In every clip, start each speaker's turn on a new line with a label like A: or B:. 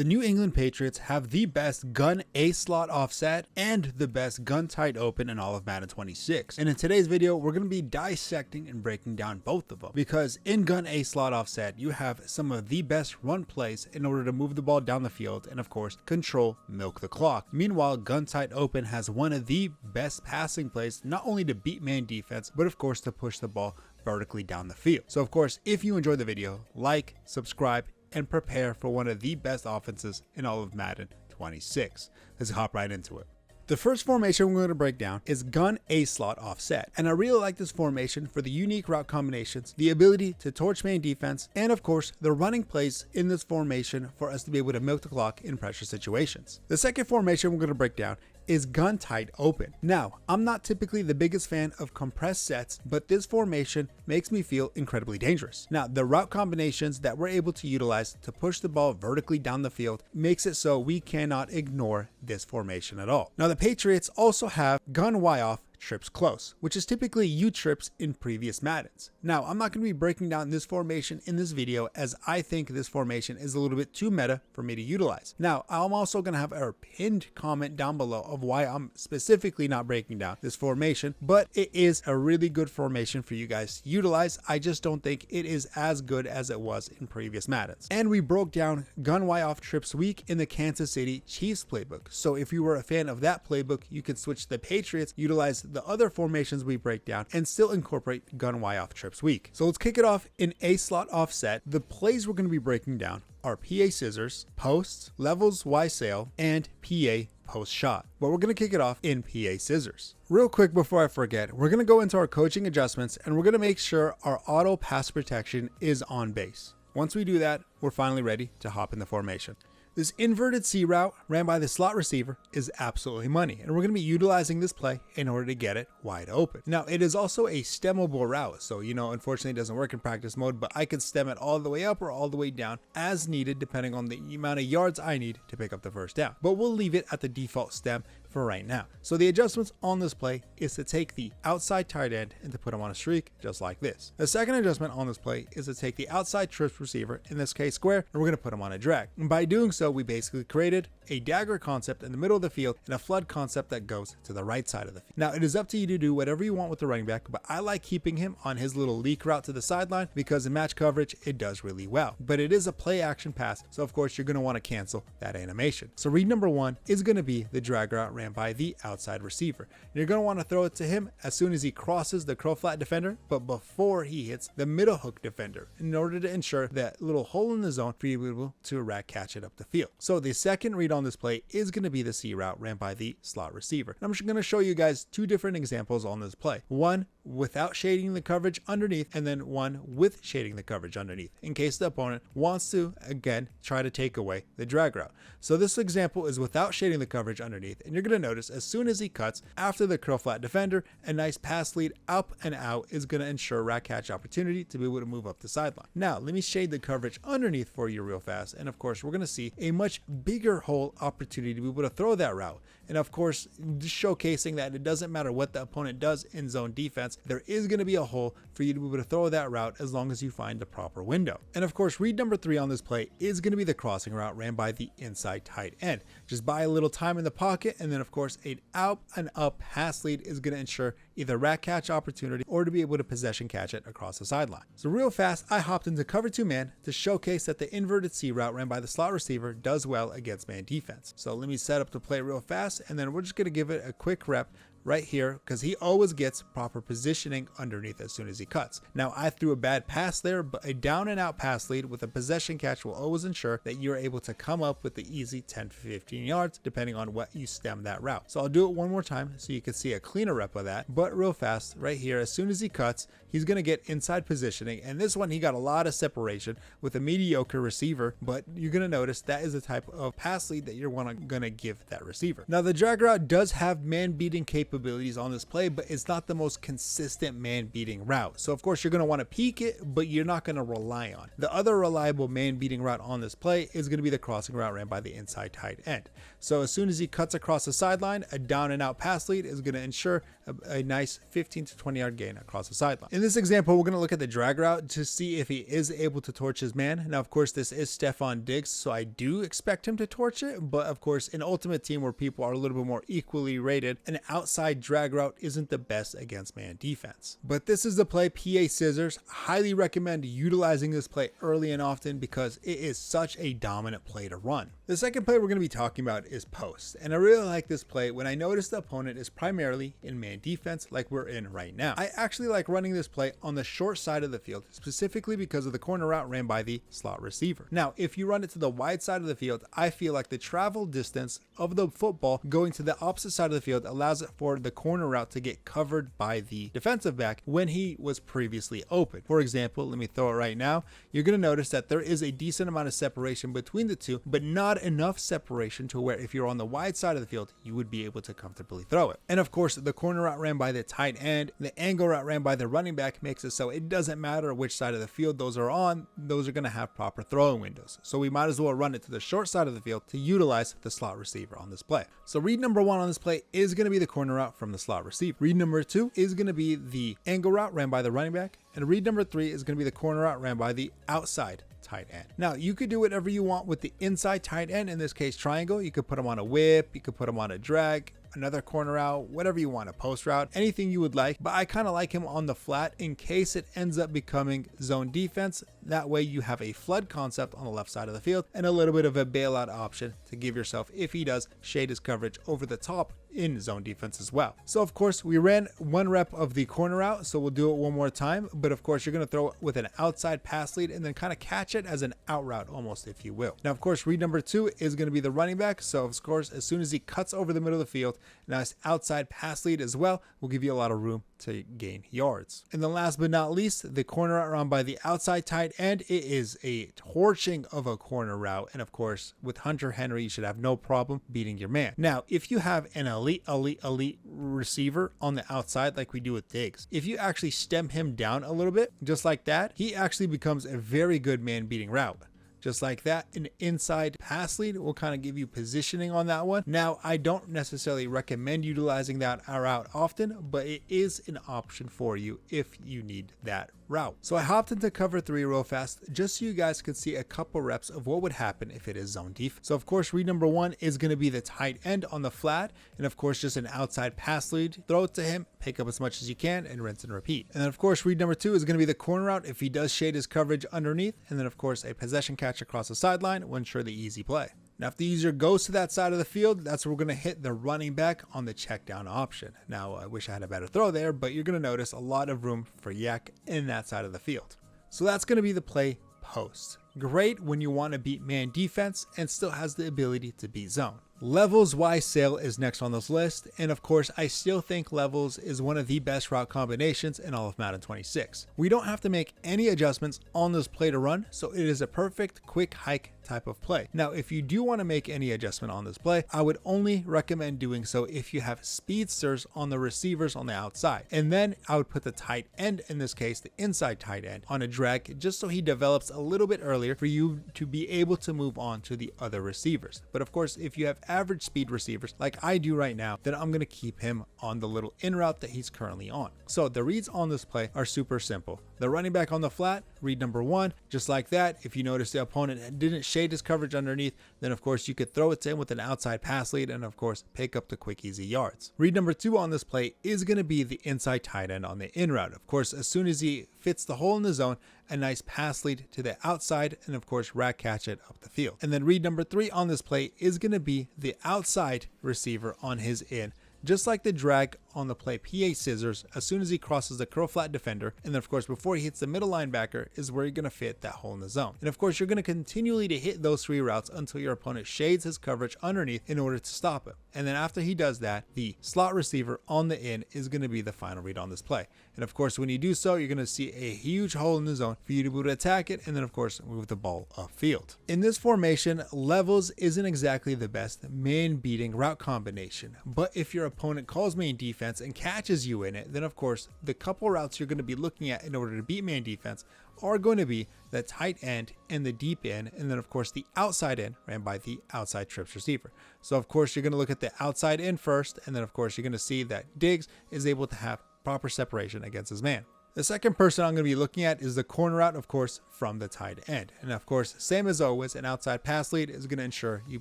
A: The New England Patriots have the best gun A slot offset and the best gun tight open in all of Madden 26. And in today's video, we're going to be dissecting and breaking down both of them, because in gun A slot offset, you have some of the best run plays in order to move the ball down the field and, of course, control, milk the clock. Meanwhile, gun tight open has one of the best passing plays, not only to beat man defense, but of course to push the ball vertically down the field. So of course, if you enjoyed the video, like, subscribe, and prepare for one of the best offenses in all of Madden 26. Let's hop right into it. The first formation we're going to break down is gun A slot offset, and I really like this formation for the unique route combinations, the ability to torch man defense, and of course the running plays in this formation for us to be able to milk the clock in pressure situations. The second formation we're going to break down is gun tight open. Now, I'm not typically the biggest fan of compressed sets, but this formation makes me feel incredibly dangerous. Now, the route combinations that we're able to utilize to push the ball vertically down the field makes it so we cannot ignore this formation at all. Now, the Patriots also have gun Y off trips close, which is typically U trips in previous Maddens. Now, I'm not going to be breaking down this formation in this video, as I think this formation is a little bit too meta for me to utilize. Now, I'm also going to have a pinned comment down below of why I'm specifically not breaking down this formation, but it is a really good formation for you guys to utilize. I just don't think it is as good as it was in previous Maddens. And we broke down gun Y off trips week in the Kansas City Chiefs playbook. So if you were a fan of that playbook, you could switch to the Patriots, utilize the other formations we break down, and still incorporate gun Y off trips week. So let's kick it off in A slot offset. The plays we're going to be breaking down are PA scissors, posts, levels Y sail, and PA post shot. But we're going to kick it off in PA scissors. Real quick before I forget, we're going to go into our coaching adjustments, and we're going to make sure our auto pass protection is on base. Once we do that, we're finally ready to hop in the formation. This inverted C route ran by the slot receiver is absolutely money, and we're going to be utilizing this play in order to get it wide open. Now, it is also a stemmable route, so unfortunately it doesn't work in practice mode, but I could stem it all the way up or all the way down as needed depending on the amount of yards I need to pick up the first down. But we'll leave it at the default stem for right now. So the adjustments on this play is to take the outside tight end and to put him on a streak just like this. The second adjustment on this play is to take the outside trips receiver, in this case square, and we're going to put him on a drag. And by doing so, we basically created a dagger concept in the middle of the field and a flood concept that goes to the right side of the field. Now, it is up to you to do whatever you want with the running back, but I like keeping him on his little leak route to the sideline because in match coverage, it does really well. But it is a play action pass, so of course you're going to want to cancel that animation. So read number one is going to be the drag route ran by the outside receiver. You're going to want to throw it to him as soon as he crosses the curl flat defender, but before he hits the middle hook defender, in order to ensure that little hole in the zone for you to be able to rack catch it up the field. So the second read on this play is going to be the C route ran by the slot receiver. And I'm just going to show you guys two different examples on this play. One without shading the coverage underneath, and then one with shading the coverage underneath, in case the opponent wants to, again, try to take away the drag route. So this example is without shading the coverage underneath, and you're going to notice as soon as he cuts after the curl flat defender, a nice pass lead up and out is going to ensure rack catch opportunity to be able to move up the sideline. Now, let me shade the coverage underneath for you real fast, and of course, we're going to see a much bigger hole opportunity to be able to throw that route. And of course, just showcasing that it doesn't matter what the opponent does in zone defense, there is going to be a hole for you to be able to throw that route as long as you find the proper window. And of course, read number three on this play is going to be the crossing route ran by the inside tight end. Just buy a little time in the pocket, and then of course, an out and up pass lead is going to ensure either rack catch opportunity or to be able to possession catch it across the sideline. So real fast, I hopped into cover two man to showcase that the inverted C route ran by the slot receiver does well against man defense. So let me set up the play real fast, and then we're just going to give it a quick rep right here because he always gets proper positioning underneath as soon as he cuts. Now, I threw a bad pass there, but a down and out pass lead with a possession catch will always ensure that you're able to come up with the easy 10 to 15 yards depending on what you stem that route. So I'll do it one more time so you can see a cleaner rep of that, but real fast right here, as soon as he cuts, he's going to get inside positioning, and this one he got a lot of separation with a mediocre receiver, but you're going to notice that is the type of pass lead that you're going to give that receiver. Now, the drag route does have man beating capability capabilities on this play, but it's not the most consistent man-beating route. So of course you're going to want to peek it, but you're not going to rely on it. The other reliable man-beating route on this play is going to be the crossing route ran by the inside tight end. So as soon as he cuts across the sideline, a down and out pass lead is going to ensure a nice 15 to 20 yard gain across the sideline. In this example, we're going to look at the drag route to see if he is able to torch his man. Now, of course, this is Stephon Diggs, so I do expect him to torch it. But of course, in Ultimate Team where people are a little bit more equally rated, an outside drag route isn't the best against man defense. But this is the play, PA Scissors. Highly recommend utilizing this play early and often because it is such a dominant play to run. The second play we're going to be talking about is post. And I really like this play when I notice the opponent is primarily in man defense like we're in right now. I actually like running this play on the short side of the field, specifically because of the corner route ran by the slot receiver. Now, if you run it to the wide side of the field, I feel like the travel distance of the football going to the opposite side of the field allows it for the corner route to get covered by the defensive back when he was previously open. For example, let me throw it right now. You're going to notice that there is a decent amount of separation between the two, but not enough separation to where if you're on the wide side of the field, you would be able to comfortably throw it. And of course, the corner route ran by the tight end, the angle route ran by the running back makes it so it doesn't matter which side of the field those are on, those are going to have proper throwing windows. So we might as well run it to the short side of the field to utilize the slot receiver on this play. So read number 1 on this play is going to be the corner route from the slot receiver. Read number 2 is going to be the angle route ran by the running back. And read number 3 is going to be the corner route ran by the outside tight end. Now, you could do whatever you want with the inside tight end, in this case triangle. You could put him on a whip, you could put him on a drag, another corner route, whatever you want, a post route, anything you would like. But I kind of like him on the flat in case it ends up becoming zone defense. That way you have a flood concept on the left side of the field and a little bit of a bailout option to give yourself if he does shade his coverage over the top in zone defense as well. So of course we ran 1 rep of the corner route, so we'll do it one more time. But of course you're going to throw it with an outside pass lead and then kind of catch it as an out route almost, if you will. Now of course read number 2 is going to be the running back. So of course as soon as he cuts over the middle of the field, nice outside pass lead as well will give you a lot of room to gain yards. And then last but not least, the corner route run by the outside tight end. It is a torching of a corner route, and of course with Hunter Henry you should have no problem beating your man. Now if you have an elite receiver on the outside like we do with Diggs, if you actually stem him down a little bit just like that, he actually becomes a very good man beating route. Just like that, an inside pass lead will kind of give you positioning on that one. Now, I don't necessarily recommend utilizing that route often, but it is an option for you if you need that route. So I hopped into cover 3 real fast just so you guys could see a couple reps of what would happen if it is zone defense. So of course, read number 1 is going to be the tight end on the flat, and of course just an outside pass lead. Throw it to him, pick up as much as you can, and rinse and repeat. And then of course, read number 2 is going to be the corner route if he does shade his coverage underneath, and then of course a possession catch across the sideline will ensure the easy play. Now, if the user goes to that side of the field, that's where we're going to hit the running back on the check down option. Now, I wish I had a better throw there, but you're going to notice a lot of room for yak in that side of the field. So that's going to be the play post. Great when you want to beat man defense and still has the ability to beat zone. Levels Y Sail is next on this list, and of course I still think Levels is one of the best route combinations in all of Madden 26. We don't have to make any adjustments on this play to run, so it is a perfect quick hike type of play. Now if you do want to make any adjustment on this play, I would only recommend doing so if you have speedsters on the receivers on the outside, and then I would put the tight end, in this case the inside tight end, on a drag just so he develops a little bit earlier for you to be able to move on to the other receivers. But of course if you have average speed receivers like I do right now, then I'm going to keep him on the little in route that he's currently on. So the reads on this play are super simple. The running back on the flat, read number 1, just like that. If you notice the opponent didn't shade his coverage underneath, then of course you could throw it to him with an outside pass lead and of course pick up the quick easy yards. Read number 2 on this play is going to be the inside tight end on the in route. Of course, as soon as he fits the hole in the zone, a nice pass lead to the outside and of course rack catch it up the field. And then read number 3 on this play is going to be the outside receiver on his in. Just like the drag on the play PA Scissors, as soon as he crosses the curl flat defender, and then of course before he hits the middle linebacker is where you're going to fit that hole in the zone. And of course you're going to continually to hit those 3 routes until your opponent shades his coverage underneath in order to stop him. And then after he does that, the slot receiver on the in is going to be the final read on this play. And of course when you do so, you're going to see a huge hole in the zone for you to be able to attack it and then of course move the ball upfield. In this formation, Levels isn't exactly the best man beating route combination, but if your opponent calls main defense defense and catches you in it, then of course the couple routes you're going to be looking at in order to beat man defense are going to be the tight end and the deep end, and then of course the outside end ran by the outside trips receiver. So of course you're going to look at the outside end first, and then of course you're going to see that Diggs is able to have proper separation against his man. The second person I'm going to be looking at is the corner route, of course, from the tight end. And of course, same as always, an outside pass lead is going to ensure you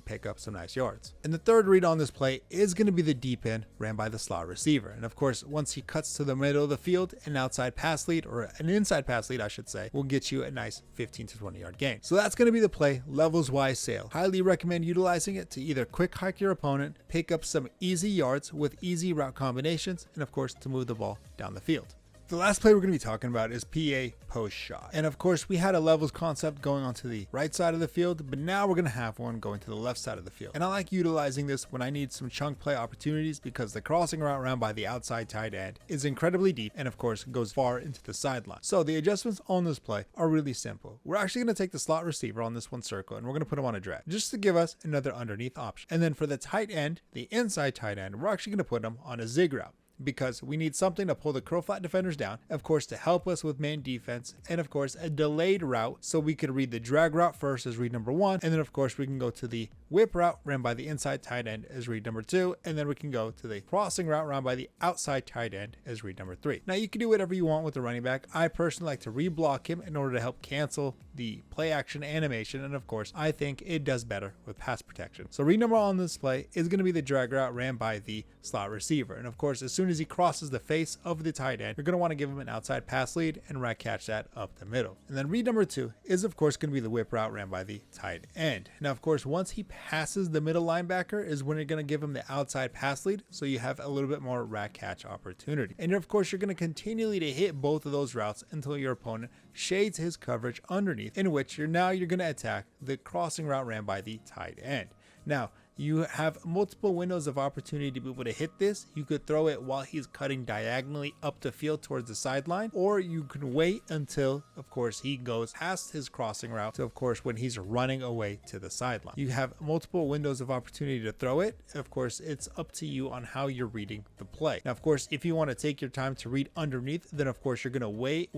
A: pick up some nice yards. And the third read on this play is going to be the deep end ran by the slot receiver. And of course, once he cuts to the middle of the field, an outside pass lead, or an inside pass lead, I should say, will get you a nice 15 to 20 yard gain. So that's going to be the play, levels wise sail. Highly recommend utilizing it to either quick hike your opponent, pick up some easy yards with easy route combinations, and of course, to move the ball down the field. The last play we're going to be talking about is PA post shot. And of course, we had a levels concept going onto the right side of the field, but now we're going to have one going to the left side of the field. And I like utilizing this when I need some chunk play opportunities, because the crossing route ran by the outside tight end is incredibly deep and of course goes far into the sideline. So the adjustments on this play are really simple. We're actually going to take the slot receiver on this one circle and we're going to put him on a drag just to give us another underneath option. And then for the tight end, the inside tight end, we're actually going to put him on a zig route, because we need something to pull the curl flat defenders down, of course to help us with man defense, and of course a delayed route so we could read the drag route first as read number 1, and then of course we can go to the whip route ran by the inside tight end as read number 2, and then we can go to the crossing route run by the outside tight end as read number 3. Now you can do whatever you want with the running back. I personally like to reblock him in order to help cancel the play action animation, and of course I think it does better with pass protection. So read number on this play is going to be the drag route ran by the slot receiver, and of course as soon as he crosses the face of the tight end, you're going to want to give him an outside pass lead and right catch that up the middle. And then read number 2 is of course going to be the whip route ran by the tight end. Now of course once he passes the middle linebacker is when you're going to give him the outside pass lead, so you have a little bit more rat catch opportunity. And of course you're going to continually to hit both of those routes until your opponent shades his coverage underneath, in which you're going to attack the crossing route ran by the tight end. Now you have multiple windows of opportunity to be able to hit this. You could throw it while he's cutting diagonally up the field towards the sideline, or you can wait until of course he goes past his crossing route, so of course when he's running away to the sideline. You have multiple windows of opportunity to throw it. Of course it's up to you on how you're reading the play. Now of course if you want to take your time to read underneath, then of course you're going to wait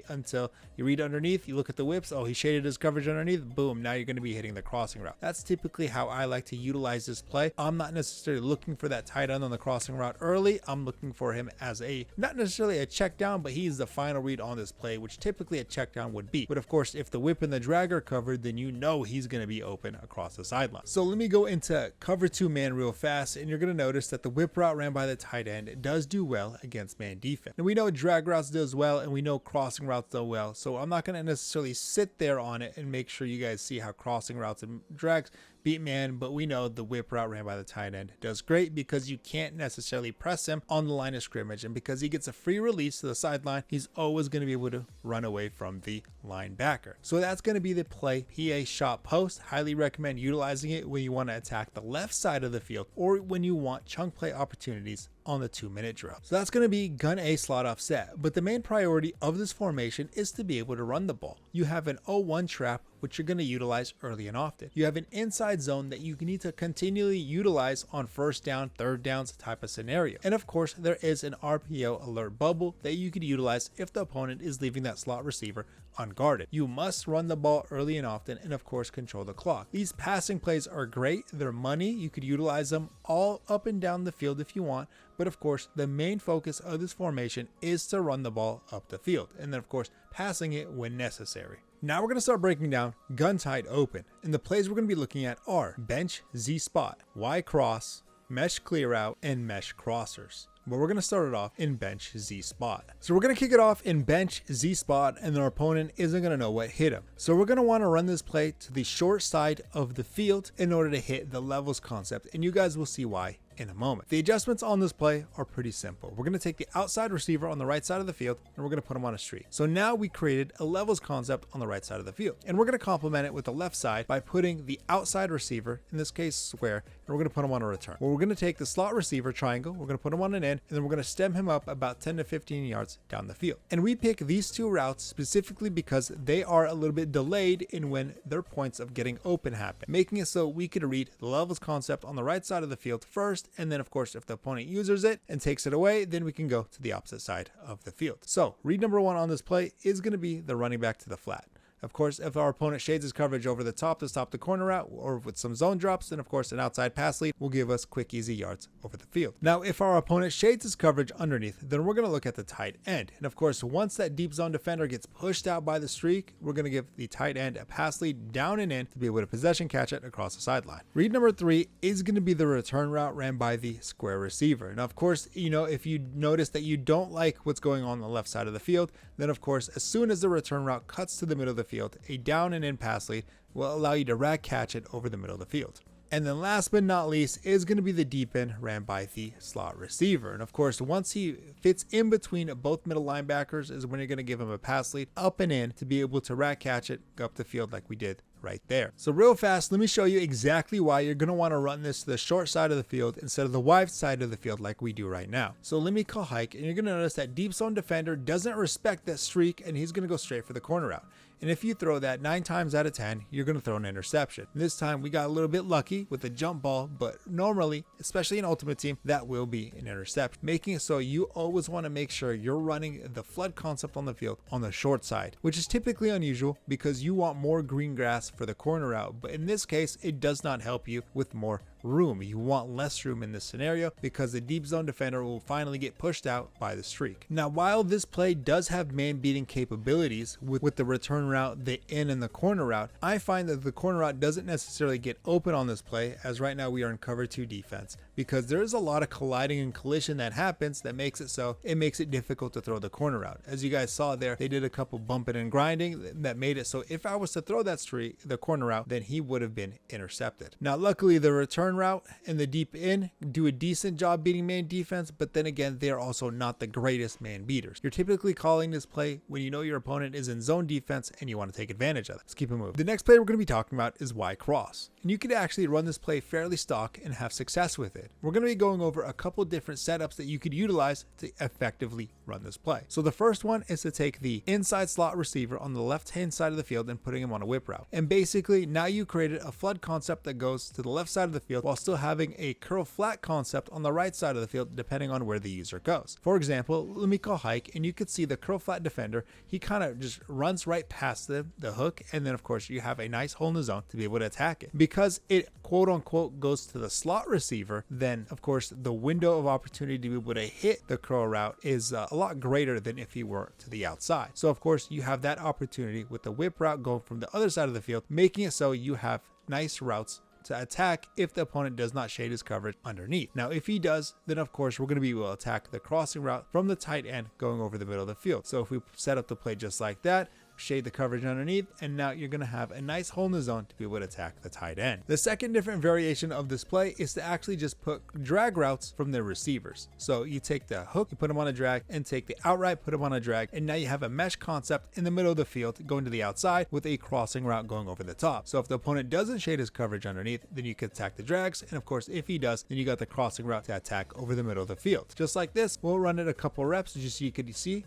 A: until you read underneath, you look at the whips, oh he shaded his coverage underneath, boom, now you're going to be hitting the crossing route. That's typically how I like to utilize this play. I'm not necessarily looking for that tight end on the crossing route early. I'm looking for him as not necessarily a check down, but he's the final read on this play, which typically a check down would be. But of course, if the whip and the drag are covered, then you know he's going to be open across the sideline. So let me go into cover 2 man real fast, and you're going to notice that the whip route ran by the tight end does do well against man defense. And we know drag routes does well, and we know crossing routes do well. So I'm not going to necessarily sit there on it and make sure you guys see how crossing routes and drags beat man, but we know the whip route ran by the tight end does great because you can't necessarily press him on the line of scrimmage, and because he gets a free release to the sideline, he's always going to be able to run away from the linebacker. So that's going to be the play, PA shot post. Highly recommend utilizing it when you want to attack the left side of the field or when you want chunk play opportunities on the 2-minute drill. So that's going to be gun A slot offset, but the main priority of this formation is to be able to run the ball. You have an 0-1 trap, which you're going to utilize early and often. You have an inside zone that you need to continually utilize on first down, third downs type of scenario. And of course, there is an RPO alert bubble that you could utilize if the opponent is leaving that slot receiver unguarded. You must run the ball early and often, and of course control the clock. These passing plays are great. They're money. You could utilize them all up and down the field if you want, but of course the main focus of this formation is to run the ball up the field, and then of course passing it when necessary. Now we're going to start breaking down gun tight open, and the plays we're going to be looking at are bench Z spot, Y cross, mesh clear out, and mesh crossers. But we're going to start it off in bench Z spot. So we're going to kick it off in bench Z spot, and our opponent isn't going to know what hit him. So we're going to want to run this play to the short side of the field in order to hit the levels concept, and you guys will see why in a moment. The adjustments on this play are pretty simple. We're going to take the outside receiver on the right side of the field and we're going to put him on a streak. So now we created a levels concept on the right side of the field, and we're going to complement it with the left side by putting the outside receiver, in this case square, and we're going to put him on a return. Well, we're going to take the slot receiver triangle, we're going to put him on an end, and then we're going to stem him up about 10 to 15 yards down the field. And we pick these two routes specifically because they are a little bit delayed in when their points of getting open happen, making it so we could read the levels concept on the right side of the field first, first, and then of course if the opponent uses it and takes it away, then we can go to the opposite side of the field. So read number 1 on this play is going to be the running back to the flat. Of course, if our opponent shades his coverage over the top to stop the corner route or with some zone drops, then of course an outside pass lead will give us quick, easy yards over the field. Now, if our opponent shades his coverage underneath, then we're going to look at the tight end. And of course, once that deep zone defender gets pushed out by the streak, we're going to give the tight end a pass lead down and in to be able to possession catch it across the sideline. Read number 3 is going to be the return route ran by the square receiver. Now, of course, if you notice that you don't like what's going on the left side of the field, then of course, as soon as the return route cuts to the middle of the field, a down and in pass lead will allow you to rag catch it over the middle of the field. And then last but not least is going to be the deep end ran by the slot receiver. And of course, once he fits in between both middle linebackers is when you're going to give him a pass lead up and in to be able to rag catch it up the field like we did right there. So real fast, let me show you exactly why you're going to want to run this to the short side of the field instead of the wide side of the field like we do right now. So let me call hike, and you're going to notice that deep zone defender doesn't respect that streak, and he's going to go straight for the corner route. And if you throw that 9 times out of 10, you're going to throw an interception. This time we got a little bit lucky with a jump ball, but normally, especially in Ultimate Team, that will be an interception, making it so you always want to make sure you're running the flood concept on the field on the short side, which is typically unusual because you want more green grass for the corner route. But in this case, it does not help you with more room. You want less room in this scenario because the deep zone defender will finally get pushed out by the streak. Now, while this play does have man beating capabilities with the return route, the in and the corner route, I find that the corner route doesn't necessarily get open on this play, as right now we are in cover 2 defense, because there is a lot of colliding and collision that happens that makes it difficult to throw the corner route. As you guys saw there, they did a couple bumping and grinding that made it so if I was to throw that the corner route, then he would have been intercepted. Now, luckily the return route and the deep in do a decent job beating man defense, but then again, they are also not the greatest man beaters. You're typically calling this play when you know your opponent is in zone defense and you want to take advantage of it. Let's keep it moving. The next play we're going to be talking about is Y cross. And you could actually run this play fairly stock and have success with it. We're going to be going over a couple different setups that you could utilize to effectively run this play. So the first one is to take the inside slot receiver on the left hand side of the field and putting him on a whip route. And basically now you created a flood concept that goes to the left side of the field while still having a curl flat concept on the right side of the field depending on where the user goes. For example, let me call hike, and you could see the curl flat defender, he kind of just runs right past the hook, and then of course you have a nice hole in the zone to be able to attack it. Because it quote unquote goes to the slot receiver, then of course the window of opportunity to be able to hit the curl route is a lot greater than if he were to the outside. So of course you have that opportunity with the whip route going from the other side of the field, making it so you have nice routes to attack if the opponent does not shade his coverage underneath. Now, if he does, then of course we're going to be able to attack the crossing route from the tight end going over the middle of the field. So if we set up the play just like that, shade the coverage underneath, and now you're going to have a nice hole in the zone to be able to attack the tight end. The second different variation of this play is to actually just put drag routes from the receivers. So you take the hook, you put them on a drag, and take the outright, put them on a drag, and now you have a mesh concept in the middle of the field going to the outside with a crossing route going over the top. So if the opponent doesn't shade his coverage underneath, then you can attack the drags, and of course if he does, then you got the crossing route to attack over the middle of the field. Just like this, we'll run it a couple reps just so you could see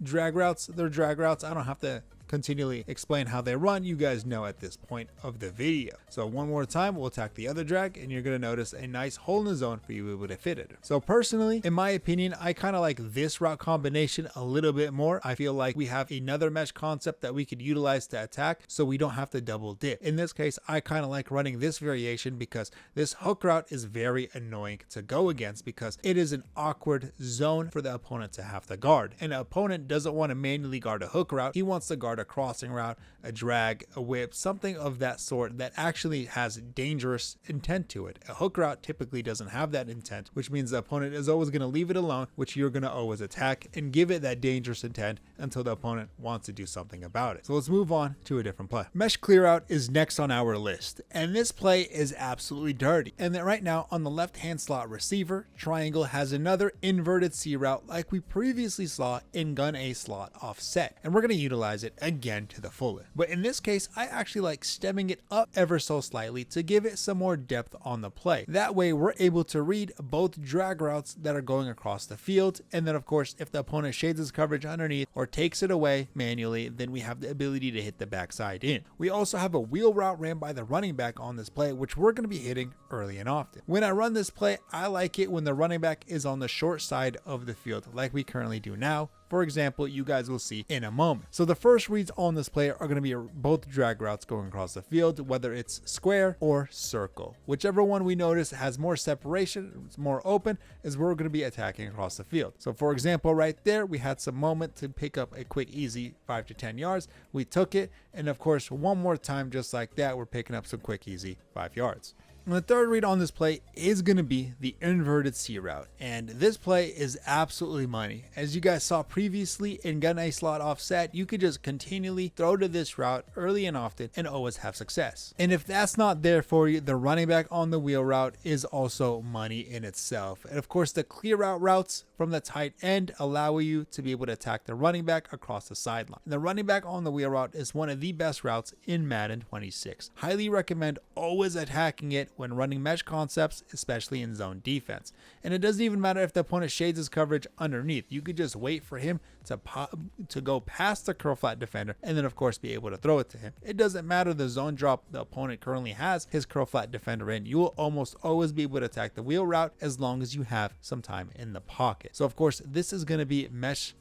A: drag routes. They're drag routes. I don't have to continually explain how they run. You guys know at this point of the video. So one more time, we'll attack the other drag, and you're going to notice a nice hole in the zone for you to be able to fit it. So personally, in my opinion, I kind of like this route combination a little bit more. I feel like we have another mesh concept that we could utilize to attack, so we don't have to double dip. In this case, I kind of like running this variation because this hook route is very annoying to go against because it is an awkward zone for the opponent to have to guard. And the opponent doesn't want to manually guard a hook route. He wants to guard a crossing route, a drag, a whip, something of that sort that actually has dangerous intent to it. A hook route typically doesn't have that intent, which means the opponent is always going to leave it alone, which you're going to always attack and give it that dangerous intent until the opponent wants to do something about it. So let's move on to a different play. Mesh clear out is next on our list, and this play is absolutely dirty. And then right now on the left hand slot receiver, triangle has another inverted C route like we previously saw in gun A slot offset, and we're going to utilize it again to the fullest. But in this case, I actually like stemming it up ever so slightly to give it some more depth on the play. That way we're able to read both drag routes that are going across the field, and then of course if the opponent shades his coverage underneath or takes it away manually, then we have the ability to hit the backside in. We also have a wheel route ran by the running back on this play, which we're going to be hitting early and often. When I run this play, I like it when the running back is on the short side of the field like we currently do now. For example, you guys will see in a moment. So the first reads on this play are going to be both drag routes going across the field, whether it's square or circle. Whichever one we notice has more separation, it's more open, is where we're going to be attacking across the field. So for example, right there, we had some moment to pick up a quick, easy 5 to 10 yards. We took it. And of course, one more time, just like that, we're picking up some quick, easy 5 yards. And the third read on this play is going to be the inverted C route, and this play is absolutely money. As you guys saw previously in gun A slot offset, you could just continually throw to this route early and often and always have success. And if that's not there for you, the running back on the wheel route is also money in itself. And of course, the clear out routes from the tight end allow you to be able to attack the running back across the sideline. The running back on the wheel route is one of the best routes in Madden 26. Highly recommend always attacking it when running mesh concepts, especially in zone defense. And it doesn't even matter if the opponent shades his coverage underneath. You could just wait for him to go past the curl flat defender and then of course be able to throw it to him. It doesn't matter the zone drop the opponent currently has his curl flat defender in. You will almost always be able to attack the wheel route as long as you have some time in the pocket. So of course this is going to be mesh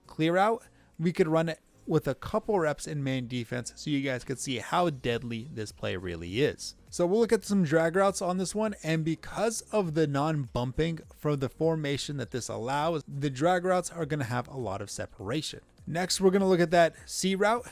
A: clear out. We could run it with a couple reps in man defense so you guys could see how deadly this play really is. So we'll look at some drag routes on this one, and because of the non-bumping for the formation that this allows, the drag routes are going to have a lot of separation. Next, we're going to look at that C route,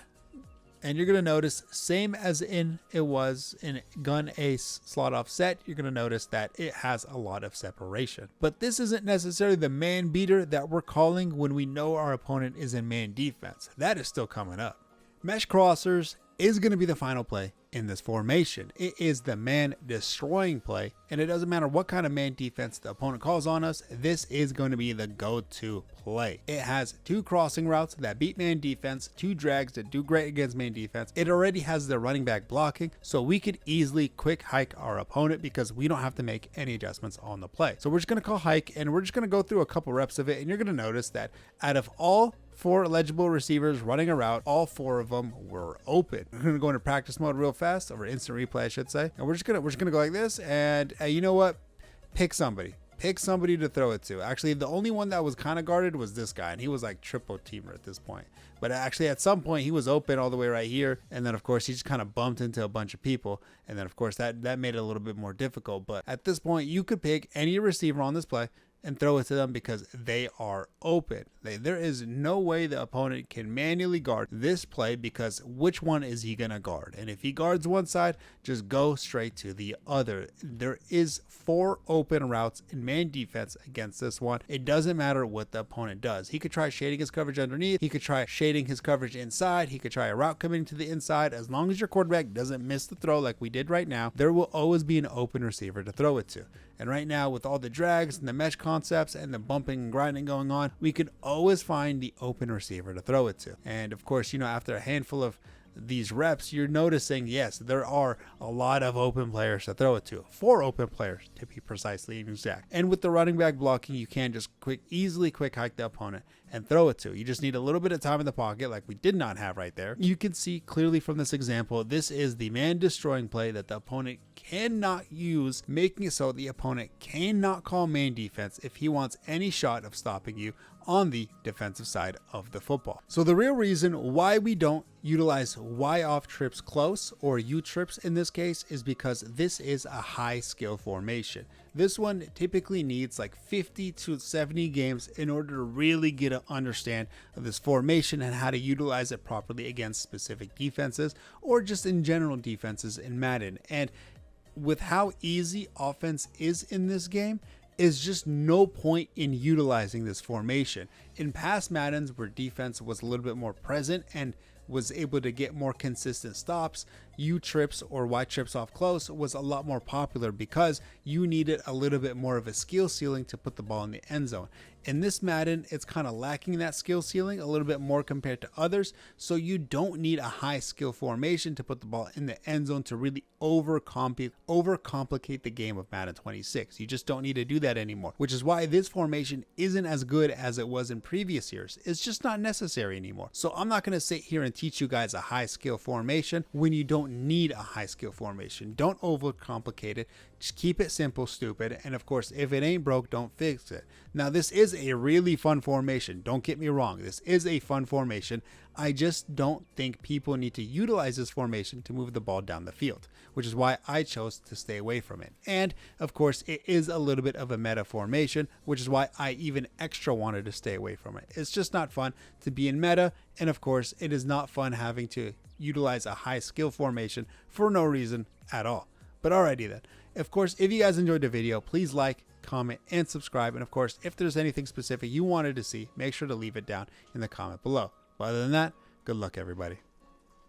A: and you're going to notice, same as it was in gun ace slot offset, you're going to notice that it has a lot of separation. But this isn't necessarily the man beater that we're calling when we know our opponent is in man defense. That is still coming up. Mesh crossers is going to be the final play in this formation. It is the man destroying play, and it doesn't matter what kind of man defense the opponent calls on us, this is going to be the go-to play. It has 2 crossing routes that beat man defense, 2 drags that do great against man defense. It already has the running back blocking, so we could easily quick hike our opponent because we don't have to make any adjustments on the play. So we're just going to call hike, and we're just going to go through a couple reps of it, and you're going to notice that out of all 4 eligible receivers running a route, all 4 of them were open. We're gonna go into practice mode real fast, or instant replay I should say, and we're just gonna go like this, and you know what, pick somebody to throw it to. Actually, the only one that was kind of guarded was this guy, and he was like triple teamer at this point. But actually at some point he was open all the way right here, and then of course he just kind of bumped into a bunch of people, and then of course that made it a little bit more difficult. But at this point you could pick any receiver on this play and throw it to them because they are open. There is no way the opponent can manually guard this play, because which one is he going to guard? And if he guards one side, just go straight to the other. There is 4 open routes in man defense against this one. It doesn't matter what the opponent does. He could try shading his coverage underneath. He could try shading his coverage inside. He could try a route coming to the inside. As long as your quarterback doesn't miss the throw like we did right now, there will always be an open receiver to throw it to. And right now, with all the drags and the mesh concepts and the bumping and grinding going on, we could always find the open receiver to throw it to. And of course, you know, after a handful of these reps, you're noticing, yes, there are a lot of open players to throw it to. 4 open players to be precisely exact. And with the running back blocking, you can just easily quick hike the opponent and throw it to. You just need a little bit of time in the pocket, like we did not have right there. You can see clearly from this example, this is the man destroying play that the opponent cannot use, making it so the opponent cannot call man defense if he wants any shot of stopping you on the defensive side of the football. So the real reason why we don't utilize Y off trips close, or U trips in this case, is because this is a high skill formation. This one typically needs like 50 to 70 games in order to really get an understand of this formation and how to utilize it properly against specific defenses, or just in general defenses in Madden. And with how easy offense is in this game, is just no point in utilizing this formation. In past Maddens where defense was a little bit more present and was able to get more consistent stops, U trips or Y trips off close was a lot more popular because you needed a little bit more of a skill ceiling to put the ball in the end zone. In this Madden, it's kind of lacking that skill ceiling a little bit more compared to others, so you don't need a high skill formation to put the ball in the end zone to really overcomplicate the game of Madden 26. You just don't need to do that anymore, which is why this formation isn't as good as it was in previous years. It's just not necessary anymore. So I'm not going to sit here and teach you guys a high skill formation when you don't need a high skill formation. Don't overcomplicate it. Just keep it simple, stupid. And of course, if it ain't broke, don't fix it. Now, this is a really fun formation. Don't get me wrong. This is a fun formation. I just don't think people need to utilize this formation to move the ball down the field, which is why I chose to stay away from it. And of course, it is a little bit of a meta formation, which is why I even extra wanted to stay away from it. It's just not fun to be in meta. And of course, it is not fun having to utilize a high skill formation for no reason at all. But alrighty then. Of course, if you guys enjoyed the video, please like, comment, and subscribe. And of course, if there's anything specific you wanted to see, make sure to leave it down in the comment below. But other than that, good luck, everybody.